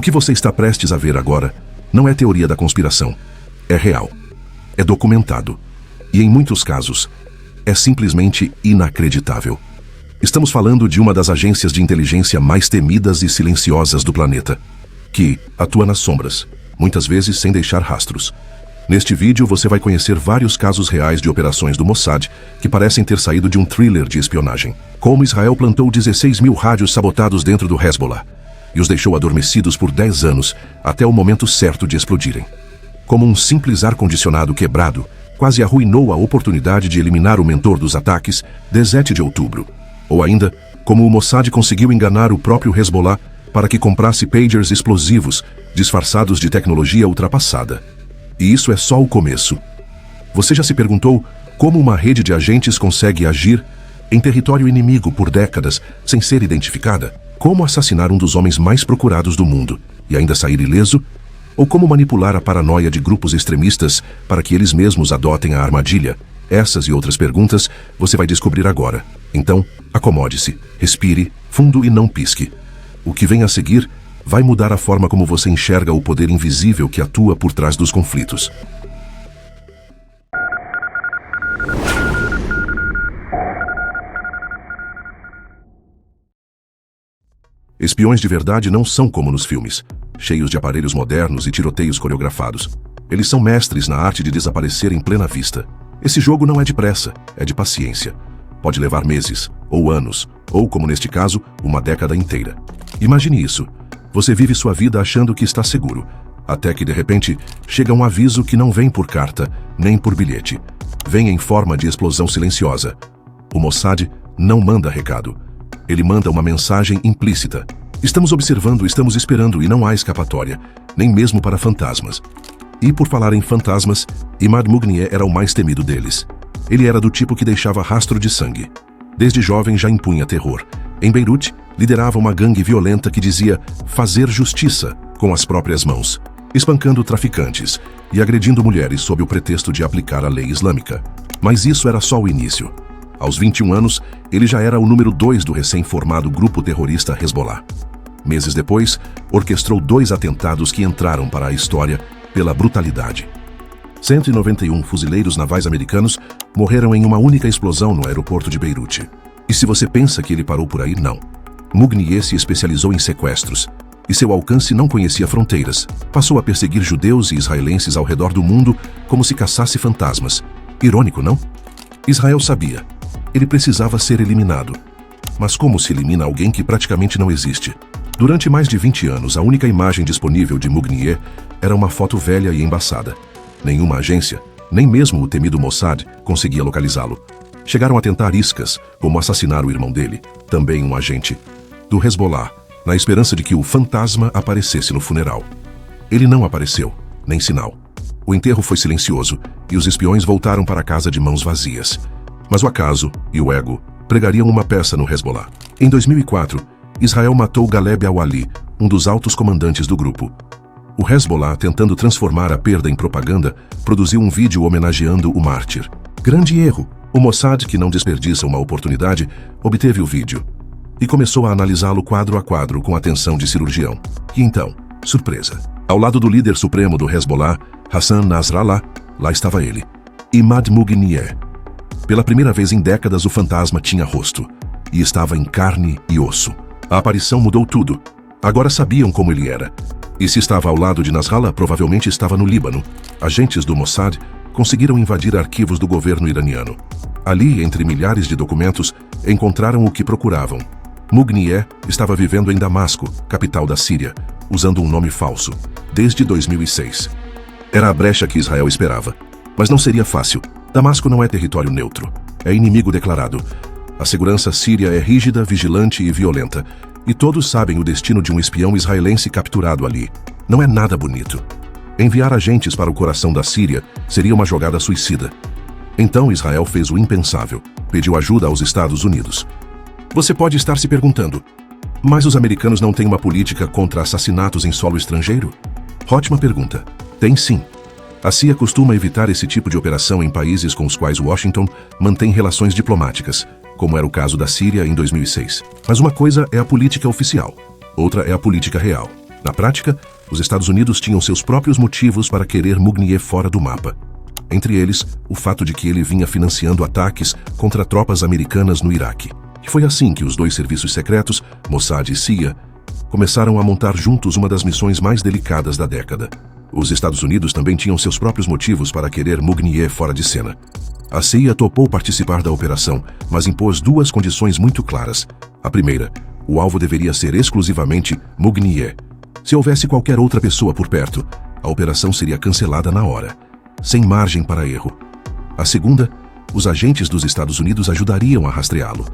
que você está prestes a ver agora não é teoria da conspiração. É real. É documentado. E em muitos casos, é simplesmente inacreditável. Estamos falando de uma das agências de inteligência mais temidas e silenciosas do planeta, que atua nas sombras, muitas vezes sem deixar rastros. Neste vídeo você vai conhecer vários casos reais de operações do Mossad que parecem ter saído de um thriller de espionagem. Como Israel plantou 16 mil rádios sabotados dentro do Hezbollah e os deixou adormecidos por 10 anos até o momento certo de explodirem. Como um simples ar-condicionado quebrado quase arruinou a oportunidade de eliminar o mentor dos ataques, 17 de outubro. Ou ainda, como o Mossad conseguiu enganar o próprio Hezbollah para que comprasse pagers explosivos disfarçados de tecnologia ultrapassada. E isso é só o começo. Você já se perguntou como uma rede de agentes consegue agir em território inimigo por décadas sem ser identificada? Como assassinar um dos homens mais procurados do mundo e ainda sair ileso? Ou como manipular a paranoia de grupos extremistas para que eles mesmos adotem a armadilha? Essas e outras perguntas você vai descobrir agora. Então, acomode-se, respire fundo e não pisque. O que vem a seguir vai mudar a forma como você enxerga o poder invisível que atua por trás dos conflitos. Espiões de verdade não são como nos filmes, cheios de aparelhos modernos e tiroteios coreografados. Eles são mestres na arte de desaparecer em plena vista. Esse jogo não é de pressa, é de paciência. Pode levar meses, ou anos, ou, como neste caso, uma década inteira. Imagine isso. Você vive sua vida achando que está seguro, até que de repente chega um aviso que não vem por carta, nem por bilhete. Vem em forma de explosão silenciosa. O Mossad não manda recado. Ele manda uma mensagem implícita. Estamos observando, estamos esperando e não há escapatória, nem mesmo para fantasmas. E por falar em fantasmas, Imad Mugnieh era o mais temido deles. Ele era do tipo que deixava rastro de sangue. Desde jovem já impunha terror. Em Beirute, liderava uma gangue violenta que dizia fazer justiça com as próprias mãos, espancando traficantes e agredindo mulheres sob o pretexto de aplicar a lei islâmica. Mas isso era só o início. Aos 21 anos, ele já era o número 2 do recém-formado grupo terrorista Hezbollah. Meses depois, orquestrou 2 atentados que entraram para a história pela brutalidade. 191 fuzileiros navais americanos morreram em uma única explosão no aeroporto de Beirute. E se você pensa que ele parou por aí, não. Mugnieh se especializou em sequestros, e seu alcance não conhecia fronteiras. Passou a perseguir judeus e israelenses ao redor do mundo como se caçasse fantasmas. Irônico, não? Israel sabia. Ele precisava ser eliminado. Mas como se elimina alguém que praticamente não existe? Durante mais de 20 anos, a única imagem disponível de Mugnieh era uma foto velha e embaçada. Nenhuma agência, nem mesmo o temido Mossad, conseguia localizá-lo. Chegaram a tentar iscas, como assassinar o irmão dele, também um agente, do Hezbollah, na esperança de que o fantasma aparecesse no funeral. Ele não apareceu, nem sinal. O enterro foi silencioso e os espiões voltaram para casa de mãos vazias. Mas o acaso e o ego pregariam uma peça no Hezbollah. Em 2004, Israel matou Galeb al-Wali, um dos altos comandantes do grupo. O Hezbollah, tentando transformar a perda em propaganda, produziu um vídeo homenageando o mártir. Grande erro! O Mossad, que não desperdiça uma oportunidade, obteve o vídeo e começou a analisá-lo quadro a quadro com atenção de cirurgião. E então, surpresa. Ao lado do líder supremo do Hezbollah, Hassan Nasrallah, lá estava ele, Imad Mugnieh. Pela primeira vez em décadas, o fantasma tinha rosto e estava em carne e osso. A aparição mudou tudo. Agora sabiam como ele era. E se estava ao lado de Nasrallah, provavelmente estava no Líbano. Agentes do Mossad conseguiram invadir arquivos do governo iraniano. Ali, entre milhares de documentos, encontraram o que procuravam. Mugnieh estava vivendo em Damasco, capital da Síria, usando um nome falso, desde 2006. Era a brecha que Israel esperava. Mas não seria fácil. Damasco não é território neutro. É inimigo declarado. A segurança síria é rígida, vigilante e violenta. E todos sabem o destino de um espião israelense capturado ali. Não é nada bonito. Enviar agentes para o coração da Síria seria uma jogada suicida. Então Israel fez o impensável. Pediu ajuda aos Estados Unidos. Você pode estar se perguntando, mas os americanos não têm uma política contra assassinatos em solo estrangeiro? Ótima pergunta. Tem sim. A CIA costuma evitar esse tipo de operação em países com os quais Washington mantém relações diplomáticas, como era o caso da Síria em 2006. Mas uma coisa é a política oficial, outra é a política real. Na prática, os Estados Unidos tinham seus próprios motivos para querer Mugnier fora do mapa. Entre eles, o fato de que ele vinha financiando ataques contra tropas americanas no Iraque. E foi assim que os dois serviços secretos, Mossad e CIA, começaram a montar juntos uma das missões mais delicadas da década. Os Estados Unidos também tinham seus próprios motivos para querer Mugnier fora de cena. A CIA topou participar da operação, mas impôs duas condições muito claras. A primeira, o alvo deveria ser exclusivamente Mugnier. Se houvesse qualquer outra pessoa por perto, a operação seria cancelada na hora, sem margem para erro. A segunda, os agentes dos Estados Unidos ajudariam a rastreá-lo,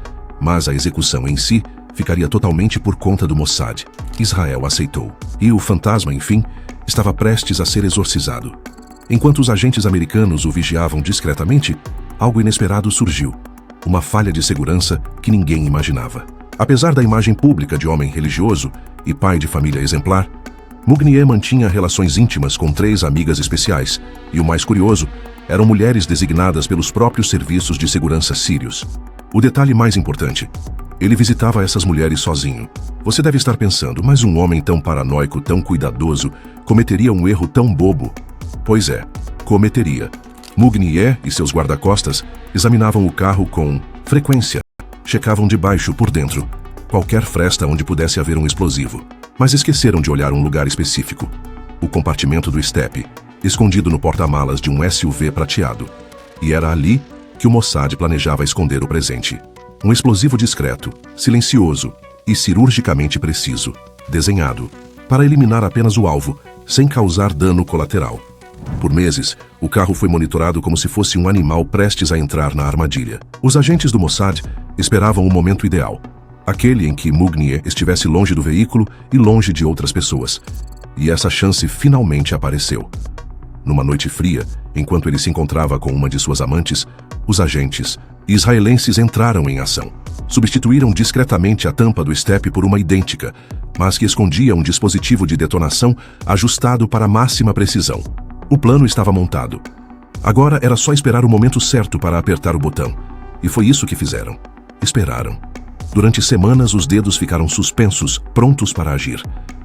mas a execução em si ficaria totalmente por conta do Mossad. Israel aceitou. E o fantasma, enfim, estava prestes a ser exorcizado. Enquanto os agentes americanos o vigiavam discretamente, algo inesperado surgiu. Uma falha de segurança que ninguém imaginava. Apesar da imagem pública de homem religioso e pai de família exemplar, Mugnier mantinha relações íntimas com 3 amigas especiais, e o mais curioso, eram mulheres designadas pelos próprios serviços de segurança sírios. O detalhe mais importante, ele visitava essas mulheres sozinho. Você deve estar pensando, mas um homem tão paranoico, tão cuidadoso, cometeria um erro tão bobo? Pois é, cometeria. Mugnier e seus guarda-costas examinavam o carro com frequência. Checavam de baixo por dentro, qualquer fresta onde pudesse haver um explosivo. Mas esqueceram de olhar um lugar específico. O compartimento do estepe, escondido no porta-malas de um SUV prateado. E era ali que o Mossad planejava esconder o presente. Um explosivo discreto, silencioso e cirurgicamente preciso, desenhado para eliminar apenas o alvo, sem causar dano colateral. Por meses, o carro foi monitorado como se fosse um animal prestes a entrar na armadilha. Os agentes do Mossad esperavam o momento ideal, aquele em que Mugnier estivesse longe do veículo e longe de outras pessoas. E essa chance finalmente apareceu. Numa noite fria, enquanto ele se encontrava com uma de suas amantes, os agentes israelenses entraram em ação. Substituíram discretamente a tampa do estepe por uma idêntica, mas que escondia um dispositivo de detonação ajustado para máxima precisão. O plano estava montado. Agora era só esperar o momento certo para apertar o botão. E foi isso que fizeram. Esperaram. Durante semanas, os dedos ficaram suspensos, prontos para agir.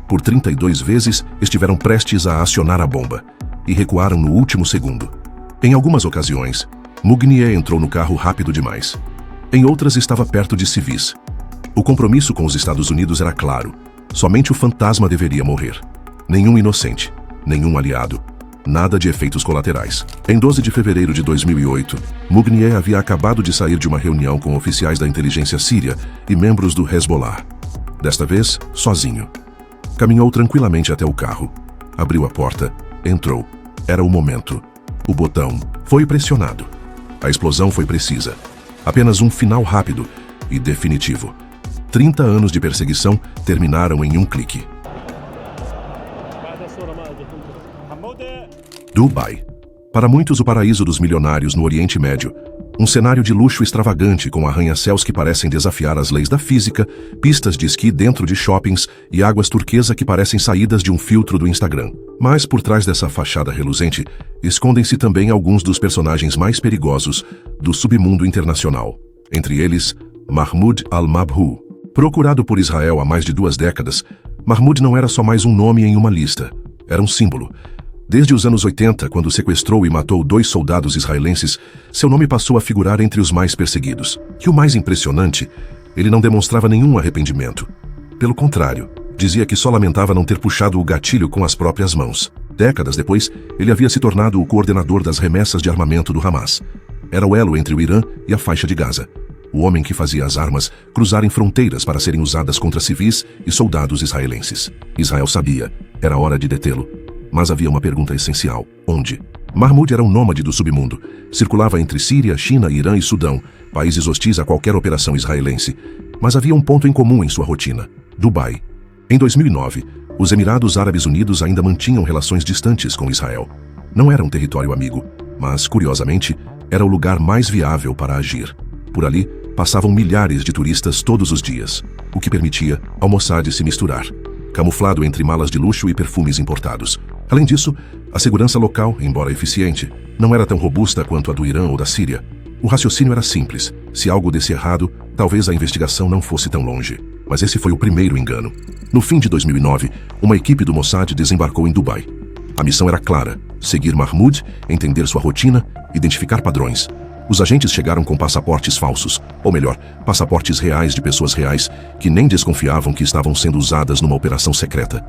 Por 32 vezes, estiveram prestes a acionar a bomba. E recuaram no último segundo. Em algumas ocasiões, Mugnier entrou no carro rápido demais. Em outras, estava perto de civis. O compromisso com os Estados Unidos era claro. Somente o fantasma deveria morrer. Nenhum inocente, nenhum aliado. Nada de efeitos colaterais. Em 12 de fevereiro de 2008, Mugnier havia acabado de sair de uma reunião com oficiais da inteligência síria e membros do Hezbollah. Desta vez, sozinho. Caminhou tranquilamente até o carro. Abriu a porta. Entrou. Era o momento. O botão foi pressionado. A explosão foi precisa. Apenas um final rápido e definitivo. 30 anos de perseguição terminaram em um clique. Dubai. Para muitos, o paraíso dos milionários no Oriente Médio. Um cenário de luxo extravagante com arranha-céus que parecem desafiar as leis da física, pistas de esqui dentro de shoppings e águas turquesa que parecem saídas de um filtro do Instagram. Mas por trás dessa fachada reluzente, escondem-se também alguns dos personagens mais perigosos do submundo internacional. Entre eles, Mahmoud al-Mabhouh. Procurado por Israel há mais de 2 décadas, Mahmoud não era só mais um nome em uma lista. Era um símbolo. Desde os anos 80, quando sequestrou e matou 2 soldados israelenses, seu nome passou a figurar entre os mais perseguidos. E o mais impressionante, ele não demonstrava nenhum arrependimento. Pelo contrário, dizia que só lamentava não ter puxado o gatilho com as próprias mãos. Décadas depois, ele havia se tornado o coordenador das remessas de armamento do Hamas. Era o elo entre o Irã e a faixa de Gaza. O homem que fazia as armas cruzarem fronteiras para serem usadas contra civis e soldados israelenses. Israel sabia, era hora de detê-lo. Mas havia uma pergunta essencial. Onde? Mahmoud era um nômade do submundo. Circulava entre Síria, China, Irã e Sudão, países hostis a qualquer operação israelense. Mas havia um ponto em comum em sua rotina: Dubai. Em 2009, os Emirados Árabes Unidos ainda mantinham relações distantes com Israel. Não era um território amigo, mas, curiosamente, era o lugar mais viável para agir. Por ali, passavam milhares de turistas todos os dias, o que permitia ao Mossad se misturar, camuflado entre malas de luxo e perfumes importados. Além disso, a segurança local, embora eficiente, não era tão robusta quanto a do Irã ou da Síria. O raciocínio era simples: se algo desse errado, talvez a investigação não fosse tão longe. Mas esse foi o primeiro engano. No fim de 2009, uma equipe do Mossad desembarcou em Dubai. A missão era clara: seguir Mahmoud, entender sua rotina, identificar padrões. Os agentes chegaram com passaportes falsos, ou melhor, passaportes reais de pessoas reais, que nem desconfiavam que estavam sendo usadas numa operação secreta.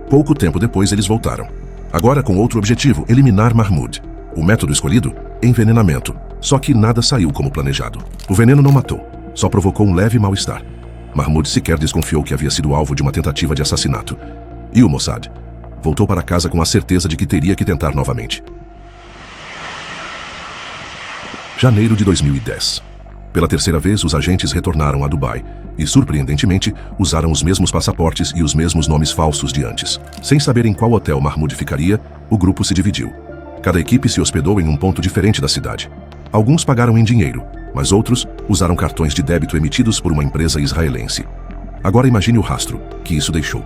Pouco tempo depois eles voltaram. Agora com outro objetivo: eliminar Mahmoud. O método escolhido? Envenenamento. Só que nada saiu como planejado. O veneno não matou, só provocou um leve mal-estar. Mahmoud sequer desconfiou que havia sido alvo de uma tentativa de assassinato. E o Mossad? Voltou para casa com a certeza de que teria que tentar novamente. Janeiro de 2010. Pela terceira vez, os agentes retornaram a Dubai e, surpreendentemente, usaram os mesmos passaportes e os mesmos nomes falsos de antes. Sem saber em qual hotel Mahmoud ficaria, o grupo se dividiu. Cada equipe se hospedou em um ponto diferente da cidade. Alguns pagaram em dinheiro, mas outros usaram cartões de débito emitidos por uma empresa israelense. Agora imagine o rastro que isso deixou.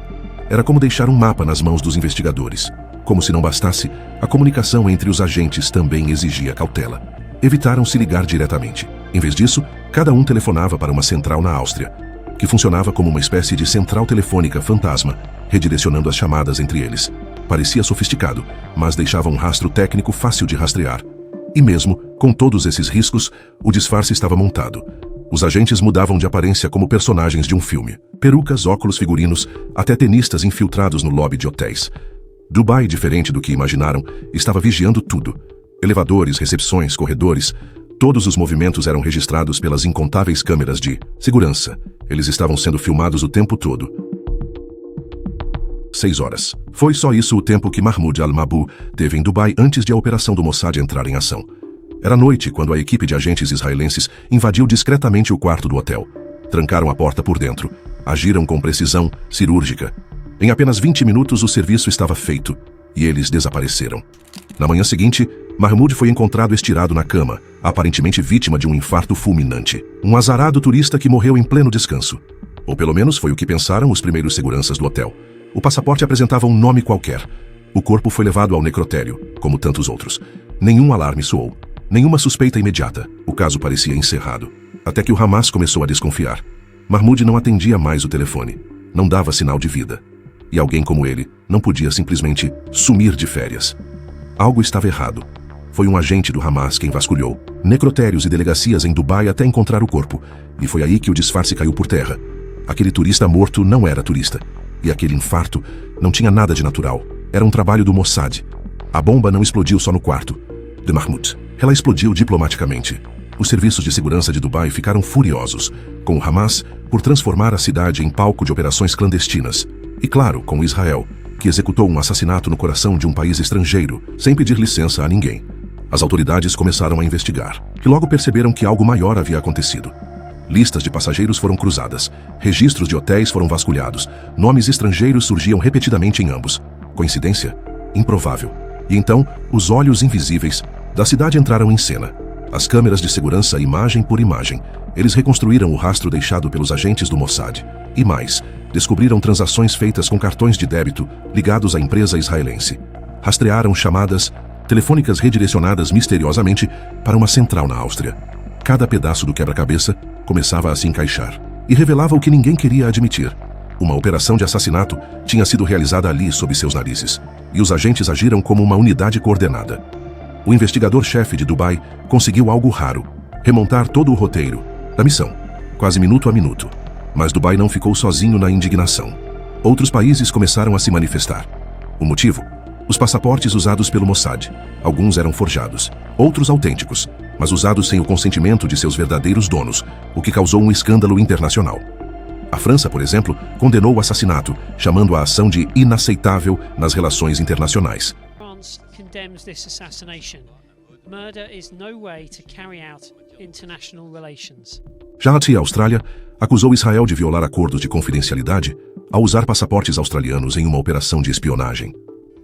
Era como deixar um mapa nas mãos dos investigadores. Como se não bastasse, a comunicação entre os agentes também exigia cautela. Evitaram se ligar diretamente. Em vez disso, cada um telefonava para uma central na Áustria, que funcionava como uma espécie de central telefônica fantasma, redirecionando as chamadas entre eles. Parecia sofisticado, mas deixava um rastro técnico fácil de rastrear. E mesmo com todos esses riscos, o disfarce estava montado. Os agentes mudavam de aparência como personagens de um filme. Perucas, óculos, figurinos, até tenistas infiltrados no lobby de hotéis. Dubai, diferente do que imaginaram, estava vigiando tudo. Elevadores, recepções, corredores, todos os movimentos eram registrados pelas incontáveis câmeras de segurança. Eles estavam sendo filmados o tempo todo. 6 horas. Foi só isso o tempo que Mahmoud al-Mabhouh teve em Dubai antes de a operação do Mossad entrar em ação. Era noite quando a equipe de agentes israelenses invadiu discretamente o quarto do hotel. Trancaram a porta por dentro. Agiram com precisão cirúrgica. Em apenas 20 minutos o serviço estava feito e eles desapareceram. Na manhã seguinte, Mahmoud foi encontrado estirado na cama, aparentemente vítima de um infarto fulminante. Um azarado turista que morreu em pleno descanso. Ou pelo menos foi o que pensaram os primeiros seguranças do hotel. O passaporte apresentava um nome qualquer. O corpo foi levado ao necrotério, como tantos outros. Nenhum alarme soou. Nenhuma suspeita imediata. O caso parecia encerrado. Até que o Hamas começou a desconfiar. Mahmoud não atendia mais o telefone. Não dava sinal de vida. E alguém como ele não podia simplesmente sumir de férias. Algo estava errado. Foi um agente do Hamas quem vasculhou necrotérios e delegacias em Dubai até encontrar o corpo. E foi aí que o disfarce caiu por terra. Aquele turista morto não era turista. E aquele infarto não tinha nada de natural. Era um trabalho do Mossad. A bomba não explodiu só no quarto de Mahmoud. Ela explodiu diplomaticamente. Os serviços de segurança de Dubai ficaram furiosos com o Hamas por transformar a cidade em palco de operações clandestinas. E claro, com Israel, que executou um assassinato no coração de um país estrangeiro, sem pedir licença a ninguém. As autoridades começaram a investigar, e logo perceberam que algo maior havia acontecido. Listas de passageiros foram cruzadas, registros de hotéis foram vasculhados, nomes estrangeiros surgiam repetidamente em ambos. Coincidência? Improvável. E então, os olhos invisíveis da cidade entraram em cena. As câmeras de segurança, imagem por imagem. Eles reconstruíram o rastro deixado pelos agentes do Mossad. E mais, descobriram transações feitas com cartões de débito ligados à empresa israelense. Rastrearam chamadas telefônicas redirecionadas misteriosamente para uma central na Áustria. Cada pedaço do quebra-cabeça começava a se encaixar e revelava o que ninguém queria admitir. Uma operação de assassinato tinha sido realizada ali sob seus narizes, e os agentes agiram como uma unidade coordenada. O investigador-chefe de Dubai conseguiu algo raro: remontar todo o roteiro da missão, quase minuto a minuto. Mas Dubai não ficou sozinho na indignação. Outros países começaram a se manifestar. O motivo? Os passaportes usados pelo Mossad. Alguns eram forjados, outros autênticos, mas usados sem o consentimento de seus verdadeiros donos, o que causou um escândalo internacional. A França, por exemplo, condenou o assassinato, chamando a ação de inaceitável nas relações internacionais. France condemns this assassination. Murder is no way to carry out international relations. Já a Austrália acusou Israel de violar acordos de confidencialidade ao usar passaportes australianos em uma operação de espionagem.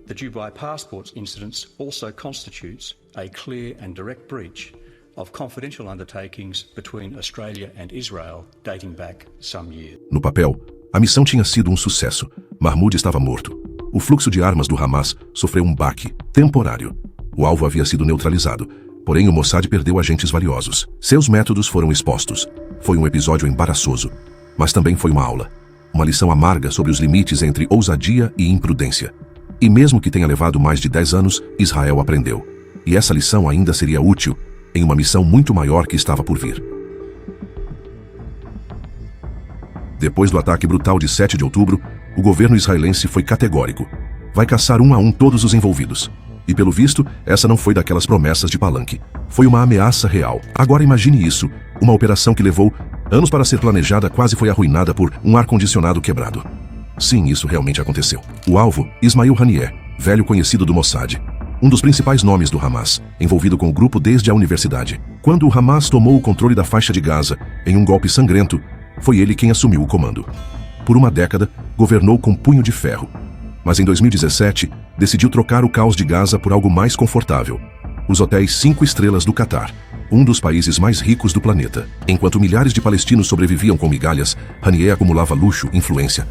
The Dubai passports incident also constitutes a clear and direct breach of confidential undertakings between Australia and Israel dating back some years. No papel, a missão tinha sido um sucesso. Mahmoud estava morto. O fluxo de armas do Hamas sofreu um baque temporário. O alvo havia sido neutralizado, porém o Mossad perdeu agentes valiosos. Seus métodos foram expostos. Foi um episódio embaraçoso. mas também foi uma aula. Uma lição amarga sobre os limites entre ousadia e imprudência. E mesmo que tenha levado mais de 10 anos, Israel aprendeu. E essa lição ainda seria útil em uma missão muito maior que estava por vir. Depois do ataque brutal de 7 de outubro, o governo israelense foi categórico. Vai caçar um a um todos os envolvidos. E pelo visto, essa não foi daquelas promessas de palanque. Foi uma ameaça real. Agora imagine isso. Uma operação que levou anos para ser planejada quase foi arruinada por um ar-condicionado quebrado. Sim, isso realmente aconteceu. O alvo, Ismail Haniyeh, velho conhecido do Mossad. Um dos principais nomes do Hamas, envolvido com o grupo desde a universidade. Quando o Hamas tomou o controle da faixa de Gaza, em um golpe sangrento, foi ele quem assumiu o comando. Por uma década, governou com punho de ferro. Mas em 2017, decidiu trocar o caos de Gaza por algo mais confortável. Os hotéis 5 estrelas do Catar, um dos países mais ricos do planeta. Enquanto milhares de palestinos sobreviviam com migalhas, Haniyeh acumulava luxo, influência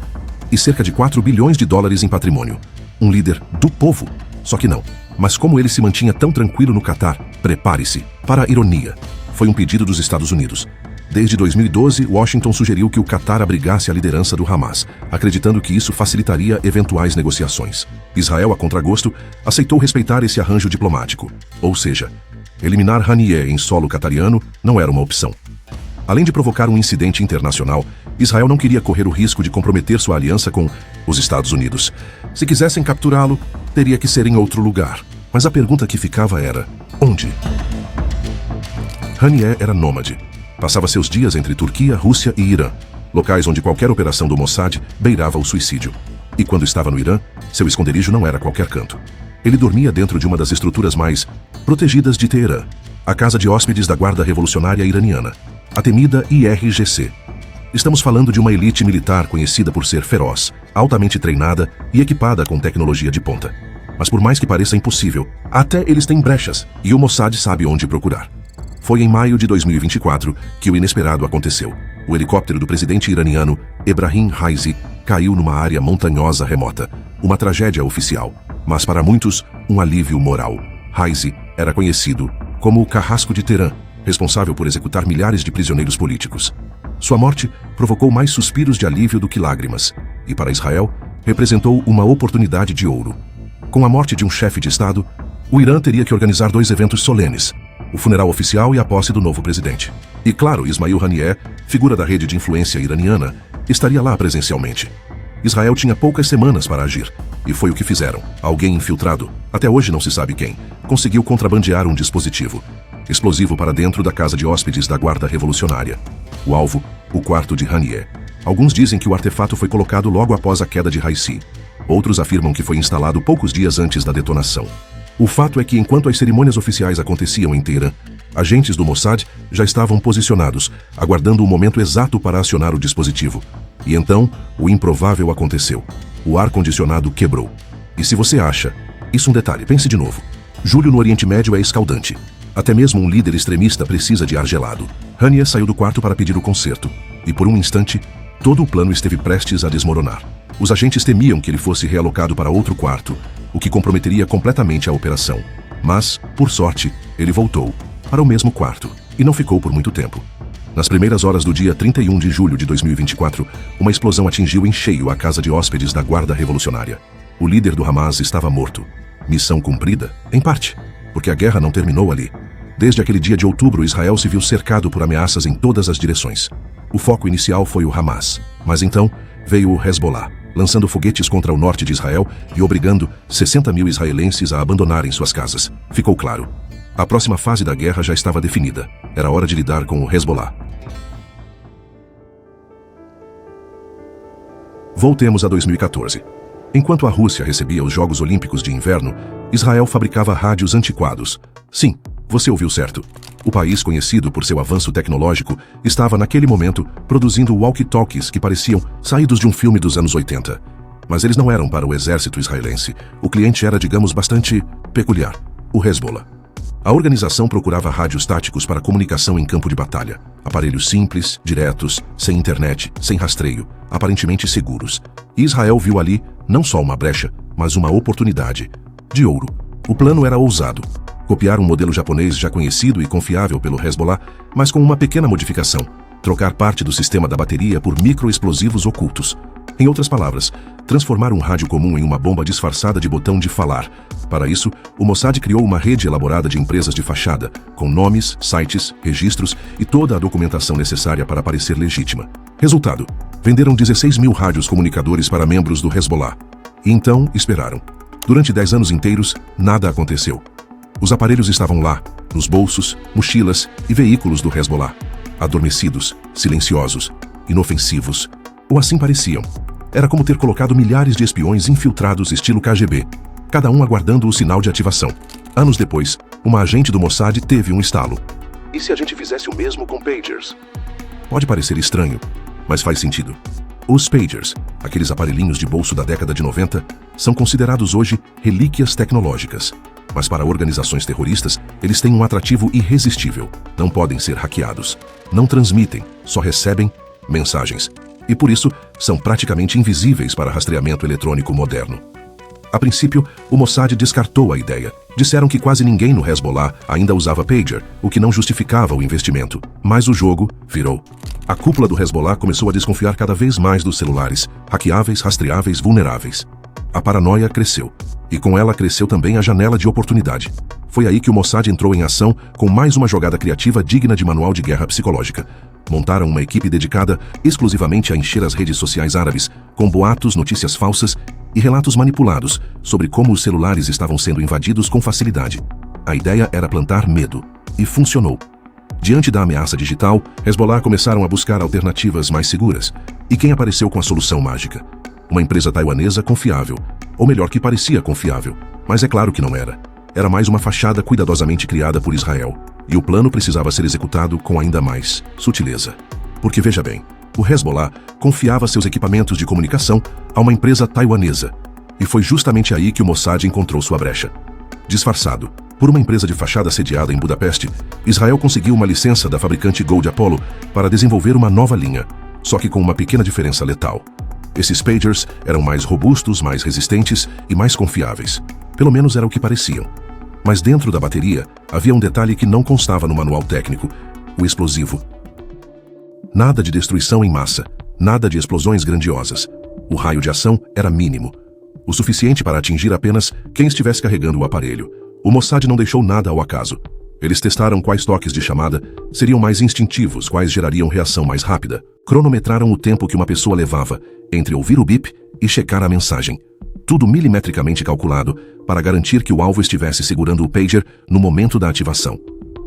e cerca de 4 bilhões de dólares em patrimônio. Um líder do povo. Só que não. Mas como ele se mantinha tão tranquilo no Catar, prepare-se para a ironia. Foi um pedido dos Estados Unidos. Desde 2012, Washington sugeriu que o Catar abrigasse a liderança do Hamas, acreditando que isso facilitaria eventuais negociações. Israel, a contragosto, aceitou respeitar esse arranjo diplomático. Ou seja, eliminar Haniyeh em solo catariano não era uma opção. Além de provocar um incidente internacional, Israel não queria correr o risco de comprometer sua aliança com os Estados Unidos. Se quisessem capturá-lo, teria que ser em outro lugar. Mas a pergunta que ficava era: onde? Haniyeh era nômade. Passava seus dias entre Turquia, Rússia e Irã, locais onde qualquer operação do Mossad beirava o suicídio. E quando estava no Irã, seu esconderijo não era qualquer canto. Ele dormia dentro de uma das estruturas mais protegidas de Teherã, a Casa de Hóspedes da Guarda Revolucionária Iraniana, a temida IRGC. Estamos falando de uma elite militar conhecida por ser feroz, altamente treinada e equipada com tecnologia de ponta. Mas por mais que pareça impossível, até eles têm brechas e o Mossad sabe onde procurar. Foi em maio de 2024 que o inesperado aconteceu. O helicóptero do presidente iraniano, Ebrahim Raisi, caiu numa área montanhosa remota. Uma tragédia oficial, mas para muitos, um alívio moral. Raisi era conhecido como o Carrasco de Teherã, responsável por executar milhares de prisioneiros políticos. Sua morte provocou mais suspiros de alívio do que lágrimas, e para Israel, representou uma oportunidade de ouro. Com a morte de um chefe de Estado, o Irã teria que organizar 2 eventos solenes: o funeral oficial e a posse do novo presidente. E claro, Ismail Haniyeh, figura da rede de influência iraniana, estaria lá presencialmente. Israel tinha poucas semanas para agir, e foi o que fizeram. Alguém infiltrado, até hoje não se sabe quem, conseguiu contrabandear um dispositivo explosivo para dentro da Casa de Hóspedes da Guarda Revolucionária. O alvo, o quarto de Haniyeh. Alguns dizem que o artefato foi colocado logo após a queda de Raisi. Outros afirmam que foi instalado poucos dias antes da detonação. O fato é que enquanto as cerimônias oficiais aconteciam em Teherã, agentes do Mossad já estavam posicionados, aguardando o momento exato para acionar o dispositivo. E então, o improvável aconteceu. O ar-condicionado quebrou. E se você acha... Isso um detalhe, pense de novo. Julho no Oriente Médio é escaldante. Até mesmo um líder extremista precisa de ar gelado. Haniyeh saiu do quarto para pedir o conserto. E por um instante, todo o plano esteve prestes a desmoronar. Os agentes temiam que ele fosse realocado para outro quarto, o que comprometeria completamente a operação. Mas, por sorte, ele voltou para o mesmo quarto e não ficou por muito tempo. Nas primeiras horas do dia 31 de julho de 2024, uma explosão atingiu em cheio a Casa de Hóspedes da Guarda Revolucionária. O líder do Hamas estava morto. Missão cumprida? Em parte, porque a guerra não terminou ali. Desde aquele dia de outubro, Israel se viu cercado por ameaças em todas as direções. O foco inicial foi o Hamas, mas então veio o Hezbollah, lançando foguetes contra o norte de Israel e obrigando 60 mil israelenses a abandonarem suas casas. Ficou claro. A próxima fase da guerra já estava definida. Era hora de lidar com o Hezbollah. Voltemos a 2014. Enquanto a Rússia recebia os Jogos Olímpicos de Inverno, Israel fabricava rádios antiquados. Sim, você ouviu certo. O país, conhecido por seu avanço tecnológico, estava naquele momento produzindo walkie-talkies que pareciam saídos de um filme dos anos 80. Mas eles não eram para o exército israelense. O cliente era, digamos, bastante peculiar: o Hezbollah. A organização procurava rádios táticos para comunicação em campo de batalha. Aparelhos simples, diretos, sem internet, sem rastreio, aparentemente seguros. E Israel viu ali não só uma brecha, mas uma oportunidade de ouro. O plano era ousado: copiar um modelo japonês já conhecido e confiável pelo Hezbollah, mas com uma pequena modificação: trocar parte do sistema da bateria por microexplosivos ocultos. Em outras palavras, transformar um rádio comum em uma bomba disfarçada de botão de falar. Para isso, o Mossad criou uma rede elaborada de empresas de fachada, com nomes, sites, registros e toda a documentação necessária para parecer legítima. Resultado: venderam 16 mil rádios comunicadores para membros do Hezbollah. E então, esperaram. Durante 10 anos inteiros, nada aconteceu. Os aparelhos estavam lá, nos bolsos, mochilas e veículos do Hezbollah. Adormecidos, silenciosos, inofensivos. Ou assim pareciam. Era como ter colocado milhares de espiões infiltrados estilo KGB, cada um aguardando o sinal de ativação. Anos depois, uma agente do Mossad teve um estalo. E se a gente fizesse o mesmo com pagers? Pode parecer estranho, mas faz sentido. Os pagers, aqueles aparelhinhos de bolso da década de 90, são considerados hoje relíquias tecnológicas. Mas para organizações terroristas, eles têm um atrativo irresistível. Não podem ser hackeados. Não transmitem, só recebem mensagens. E por isso, são praticamente invisíveis para rastreamento eletrônico moderno. A princípio, o Mossad descartou a ideia. Disseram que quase ninguém no Hezbollah ainda usava pager, o que não justificava o investimento. Mas o jogo virou. A cúpula do Hezbollah começou a desconfiar cada vez mais dos celulares, hackeáveis, rastreáveis, vulneráveis. A paranoia cresceu. E com ela cresceu também a janela de oportunidade. Foi aí que o Mossad entrou em ação com mais uma jogada criativa digna de manual de guerra psicológica. Montaram uma equipe dedicada exclusivamente a encher as redes sociais árabes com boatos, notícias falsas e relatos manipulados sobre como os celulares estavam sendo invadidos com facilidade. A ideia era plantar medo. E funcionou. Diante da ameaça digital, Hezbollah começaram a buscar alternativas mais seguras. E quem apareceu com a solução mágica? Uma empresa taiwanesa confiável. Ou melhor, que parecia confiável. Mas é claro que não era. Era mais uma fachada cuidadosamente criada por Israel. E o plano precisava ser executado com ainda mais sutileza. Porque veja bem, o Hezbollah confiava seus equipamentos de comunicação a uma empresa taiwanesa. E foi justamente aí que o Mossad encontrou sua brecha. Disfarçado por uma empresa de fachada sediada em Budapeste, Israel conseguiu uma licença da fabricante Gold Apollo para desenvolver uma nova linha, só que com uma pequena diferença letal. Esses pagers eram mais robustos, mais resistentes e mais confiáveis. Pelo menos era o que pareciam. Mas dentro da bateria, havia um detalhe que não constava no manual técnico: o explosivo. Nada de destruição em massa, nada de explosões grandiosas. O raio de ação era mínimo, o suficiente para atingir apenas quem estivesse carregando o aparelho. O Mossad não deixou nada ao acaso. Eles testaram quais toques de chamada seriam mais instintivos, quais gerariam reação mais rápida. Cronometraram o tempo que uma pessoa levava entre ouvir o bip e checar a mensagem. Tudo milimetricamente calculado para garantir que o alvo estivesse segurando o pager no momento da ativação.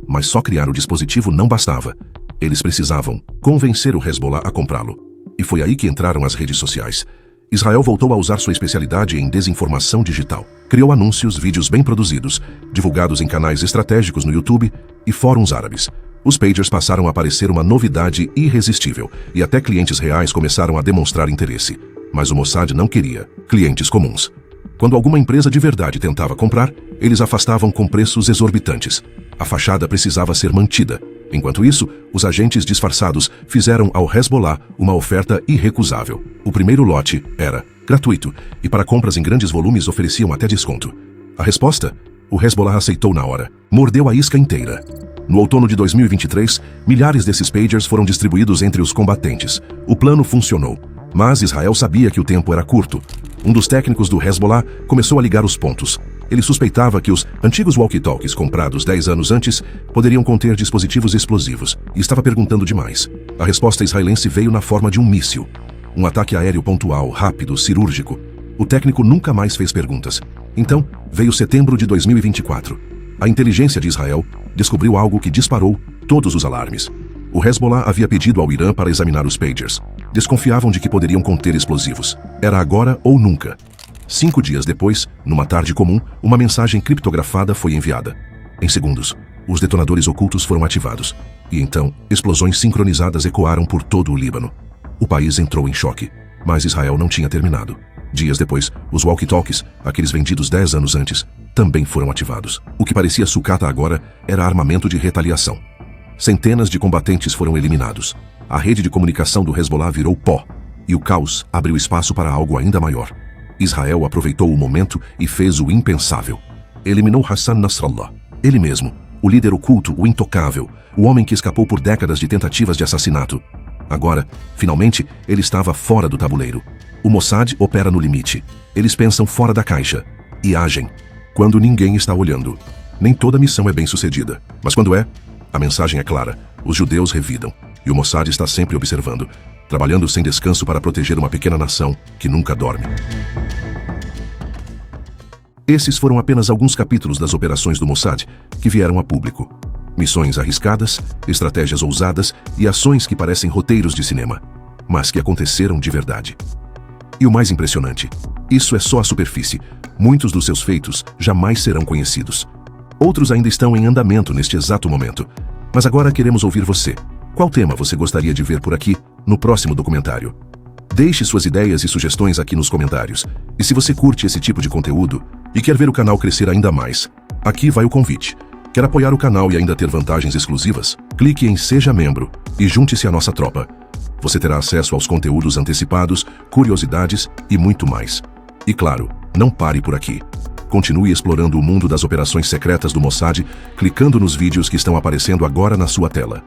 Mas só criar o dispositivo não bastava. Eles precisavam convencer o Hezbollah a comprá-lo. E foi aí que entraram as redes sociais. Israel voltou a usar sua especialidade em desinformação digital. Criou anúncios, vídeos bem produzidos, divulgados em canais estratégicos no YouTube e fóruns árabes. Os pagers passaram a parecer uma novidade irresistível e até clientes reais começaram a demonstrar interesse. Mas o Mossad não queria clientes comuns. Quando alguma empresa de verdade tentava comprar, eles afastavam com preços exorbitantes. A fachada precisava ser mantida. Enquanto isso, os agentes disfarçados fizeram ao Hezbollah uma oferta irrecusável. O primeiro lote era gratuito e para compras em grandes volumes ofereciam até desconto. A resposta? O Hezbollah aceitou na hora. Mordeu a isca inteira. No outono de 2023, milhares desses pagers foram distribuídos entre os combatentes. O plano funcionou. Mas Israel sabia que o tempo era curto. Um dos técnicos do Hezbollah começou a ligar os pontos. Ele suspeitava que os antigos walkie-talkies comprados 10 anos antes poderiam conter dispositivos explosivos e estava perguntando demais. A resposta israelense veio na forma de um míssil. Um ataque aéreo pontual, rápido, cirúrgico. O técnico nunca mais fez perguntas. Então, veio setembro de 2024. A inteligência de Israel descobriu algo que disparou todos os alarmes. O Hezbollah havia pedido ao Irã para examinar os pagers. Desconfiavam de que poderiam conter explosivos. Era agora ou nunca. 5 dias depois, numa tarde comum, uma mensagem criptografada foi enviada. Em segundos, os detonadores ocultos foram ativados. E então, explosões sincronizadas ecoaram por todo o Líbano. O país entrou em choque, mas Israel não tinha terminado. Dias depois, os walkie-talkies, aqueles vendidos 10 anos antes, também foram ativados. O que parecia sucata agora era armamento de retaliação. Centenas de combatentes foram eliminados. A rede de comunicação do Hezbollah virou pó. E o caos abriu espaço para algo ainda maior. Israel aproveitou o momento e fez o impensável. Eliminou Hassan Nasrallah, ele mesmo, O líder oculto, o intocável, o homem que escapou por décadas de tentativas de assassinato. Agora, finalmente, ele estava fora do tabuleiro. O Mossad opera no limite. Eles pensam fora da caixa e agem quando ninguém está olhando. Nem toda missão é bem-sucedida, mas quando é, a mensagem é clara. Os judeus revidam, e o Mossad está sempre observando, trabalhando sem descanso para proteger uma pequena nação que nunca dorme. Esses foram apenas alguns capítulos das operações do Mossad que vieram a público. Missões arriscadas, estratégias ousadas e ações que parecem roteiros de cinema, mas que aconteceram de verdade. E o mais impressionante, isso é só a superfície. Muitos dos seus feitos jamais serão conhecidos. Outros ainda estão em andamento neste exato momento. Mas agora queremos ouvir você. Qual tema você gostaria de ver por aqui, no próximo documentário? Deixe suas ideias e sugestões aqui nos comentários. E se você curte esse tipo de conteúdo e quer ver o canal crescer ainda mais, aqui vai o convite. Quer apoiar o canal e ainda ter vantagens exclusivas? Clique em Seja Membro e junte-se à nossa tropa. Você terá acesso aos conteúdos antecipados, curiosidades e muito mais. E claro, não pare por aqui. Continue explorando o mundo das operações secretas do Mossad, clicando nos vídeos que estão aparecendo agora na sua tela.